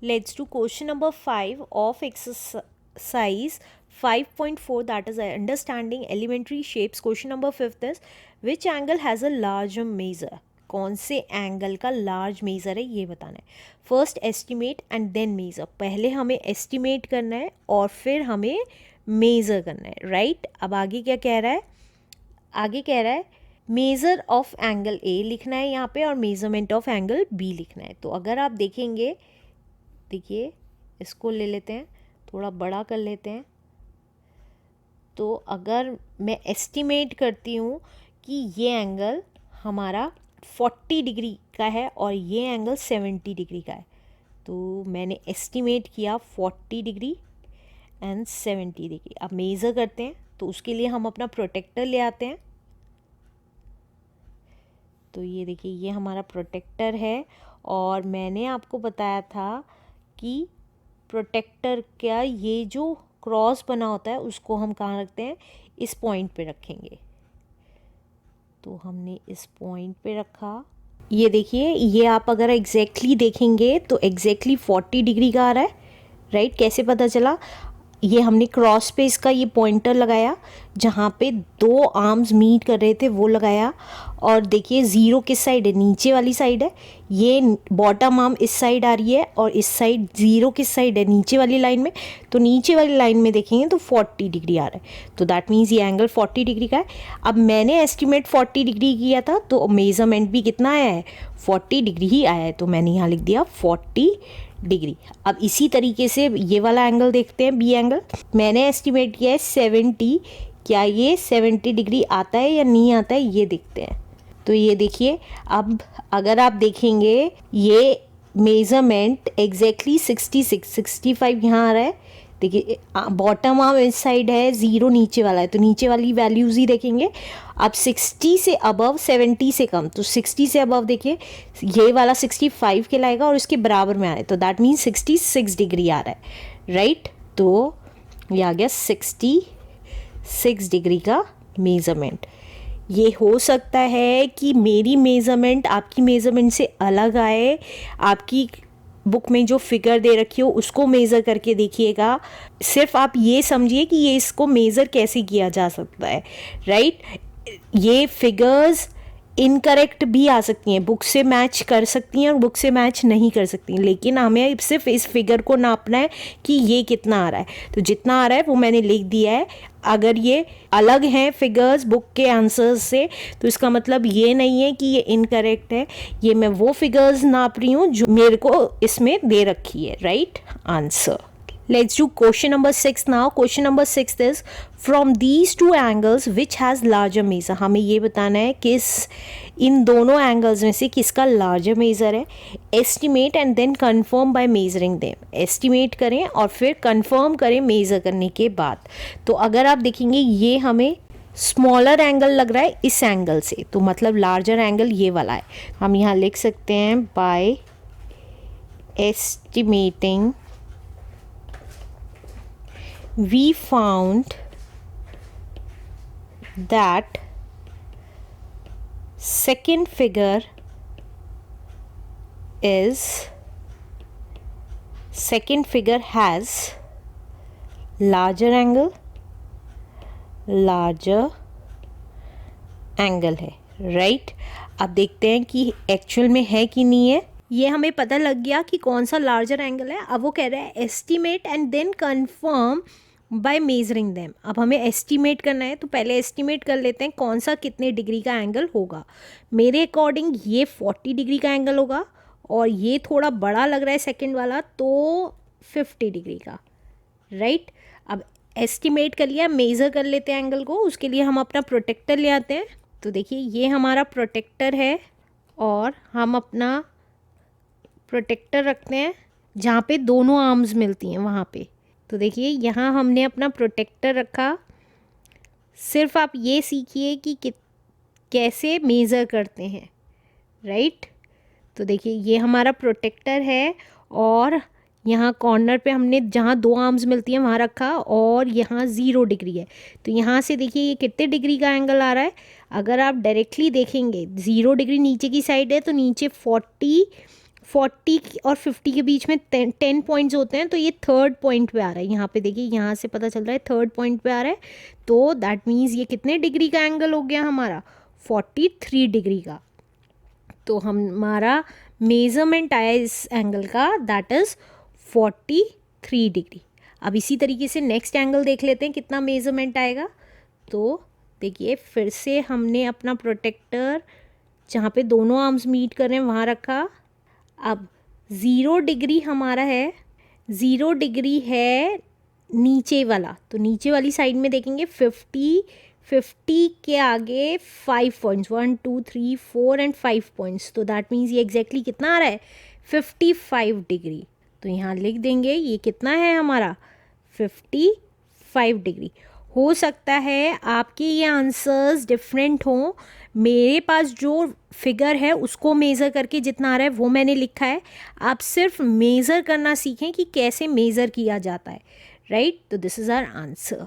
Let's do question number 5 of exercise 5.4, that is understanding elementary shapes. Question number 5 is which angle has a larger measure? कौन से angle का large measure है ये बताना है. First estimate and then measure. पहले हमें estimate करना है और फिर हमें मेज़र करना है, राइट. अब आगे क्या कह रहा है? आगे कह रहा है मेज़र ऑफ एंगल ए लिखना है यहाँ पे और मेज़रमेंट ऑफ एंगल बी लिखना है. तो अगर आप देखेंगे, देखिए इसको ले लेते हैं, थोड़ा बड़ा कर लेते हैं. तो अगर मैं एस्टिमेट करती हूँ कि ये एंगल हमारा 40 डिग्री का है और ये एंगल 70 डिग्री का है, तो मैंने एस्टिमेट किया 40 डिग्री एंड 70 डिग्री. अब मेज़र करते हैं, तो उसके लिए हम अपना प्रोटेक्टर ले आते हैं. तो ये देखिए ये हमारा प्रोटेक्टर है और मैंने आपको बताया था कि प्रोटेक्टर का ये जो क्रॉस बना होता है उसको हम कहाँ रखते हैं? इस पॉइंट पे रखेंगे. तो हमने इस पॉइंट पे रखा. ये देखिए, ये आप अगर एग्जैक्टली देखेंगे तो एग्जैक्टली 40 डिग्री का आ रहा है, राइट. कैसे पता चला? ये हमने क्रॉस पे इसका ये पॉइंटर लगाया, जहाँ पे दो आर्म्स मीट कर रहे थे वो लगाया. और देखिए ज़ीरो किस साइड है? नीचे वाली साइड है. ये बॉटम आर्म इस साइड आ रही है और इस साइड ज़ीरो किस साइड है? नीचे वाली लाइन में. तो नीचे वाली लाइन में देखेंगे तो 40 डिग्री आ रहा है. तो दैट मीन्स ये एंगल 40 डिग्री का है. अब मैंने एस्टिमेट 40 डिग्री किया था तो मेज़रमेंट भी कितना आया है? 40 डिग्री ही आया है. तो मैंने यहाँ लिख दिया 40 डिग्री. अब इसी तरीके से ये वाला एंगल देखते हैं, बी एंगल. मैंने एस्टिमेट किया है 70. क्या ये 70 डिग्री आता है या नहीं आता है ये देखते हैं. तो ये देखिए, अब अगर आप देखेंगे ये मेज़रमेंट एग्जैक्टली 65 यहाँ आ रहा है. देखिए बॉटम आर्म इस साइड है, ज़ीरो नीचे वाला है, तो नीचे वाली वैल्यूज़ ही देखेंगे. अब 60 से अबव 70 से कम, तो 60 से अबव देखिए ये वाला 65 के लाएगा और इसके बराबर में आ रहा है. तो दैट मीन्स 66 डिग्री आ रहा है, राइट. तो ये आ गया 66 डिग्री का मेज़रमेंट. ये हो सकता है कि मेरी मेज़रमेंट आपकी मेज़रमेंट से अलग आए. आपकी बुक में जो फिगर दे रखी हो उसको मेज़र करके देखिएगा. सिर्फ आप ये समझिए कि ये इसको मेज़र कैसे किया जा सकता है, राइट. ये फिगर्स इनकरेक्ट भी आ सकती हैं, बुक से मैच कर सकती हैं और बुक से मैच नहीं कर सकती हैं, लेकिन हमें सिर्फ इस फिगर को नापना है कि ये कितना आ रहा है. तो जितना आ रहा है वो मैंने लिख दिया है. अगर ये अलग हैं फिगर्स बुक के आंसर्स से तो इसका मतलब ये नहीं है कि ये इनकरेक्ट है. ये मैं वो फिगर्स नाप रही हूँ जो मेरे को इसमें दे रखी है, right answer. Let's do question number 6 now. Question number 6 is from these two angles which has larger measure. हमें ये बताना है किस इन दोनों एंगल्स में से किसका लार्जर मेज़र है. Estimate and then confirm by measuring them. Estimate करें और फिर कंफर्म करें मेज़र करने के बाद. तो अगर आप देखेंगे ये हमें स्मॉलर एंगल लग रहा है इस एंगल से, तो मतलब लार्जर एंगल ये वाला है. हम यहाँ लिख सकते हैं by estimating we found that second figure has larger angle है, राइट. अब देखते हैं कि एक्चुअल में है कि नहीं है. ये हमें पता लग गया कि कौन सा लार्जर एंगल है. अब वो कह रहा है estimate and then confirm by measuring them. अब हमें एस्टिमेट करना है तो पहले एस्टिमेट कर लेते हैं कौन सा कितने डिग्री का एंगल होगा. मेरे अकॉर्डिंग ये 40 डिग्री का एंगल होगा और ये थोड़ा बड़ा लग रहा है सेकंड वाला, तो 50 डिग्री का, राइट. अब एस्टिमेट कर लिया, मेज़र कर लेते हैं एंगल को. उसके लिए हम अपना प्रोटेक्टर ले आते हैं. तो देखिए ये हमारा प्रोटेक्टर है और हम अपना प्रोटेक्टर रखते हैं जहाँ पे दोनों आर्म्स मिलती हैं वहाँ पे. तो देखिए यहाँ हमने अपना प्रोटेक्टर रखा. सिर्फ आप ये सीखिए कि कैसे मेज़र करते हैं, राइट. तो देखिए ये हमारा प्रोटेक्टर है और यहाँ कॉर्नर पे हमने जहाँ दो आर्म्स मिलती हैं वहाँ रखा और यहाँ 0 डिग्री है. तो यहाँ से देखिए ये कितने डिग्री का एंगल आ रहा है. अगर आप डायरेक्टली देखेंगे 0 डिग्री नीचे की साइड है तो नीचे 40 और 50 के बीच में 10 पॉइंट्स होते हैं, तो ये थर्ड पॉइंट पे आ रहा है। यहाँ पे देखिए, यहाँ से पता चल रहा है थर्ड पॉइंट पे आ रहा है, तो दैट मीन्स ये कितने डिग्री का एंगल हो गया हमारा, 43 डिग्री का। तो हमारा मेज़रमेंट आया इस एंगल का, दैट इज़ 43 डिग्री। अब इसी तरीके से नेक्स्ट एंगल देख लेते हैं कितना मेज़रमेंट आएगा। तो देखिए, फिर से हमने अपना प्रोटेक्टर जहाँ पे दोनों आर्म्स मीट कर रहे हैं वहाँ रखा। अब 0 डिग्री हमारा है, 0 डिग्री है नीचे वाला, तो नीचे वाली साइड में देखेंगे 50 के आगे 5 पॉइंट्स, 1 2 3 4 एंड 5 पॉइंट्स, तो दैट मीन्स ये एग्जैक्टली कितना आ रहा है, 55 डिग्री। तो यहाँ लिख देंगे ये कितना है हमारा, 55 डिग्री। हो सकता है आपके ये आंसर्स डिफरेंट हों, मेरे पास जो फिगर है उसको मेज़र करके जितना आ रहा है वो मैंने लिखा है। आप सिर्फ मेज़र करना सीखें कि कैसे मेज़र किया जाता है, राइट। तो दिस इज़ आवर आंसर।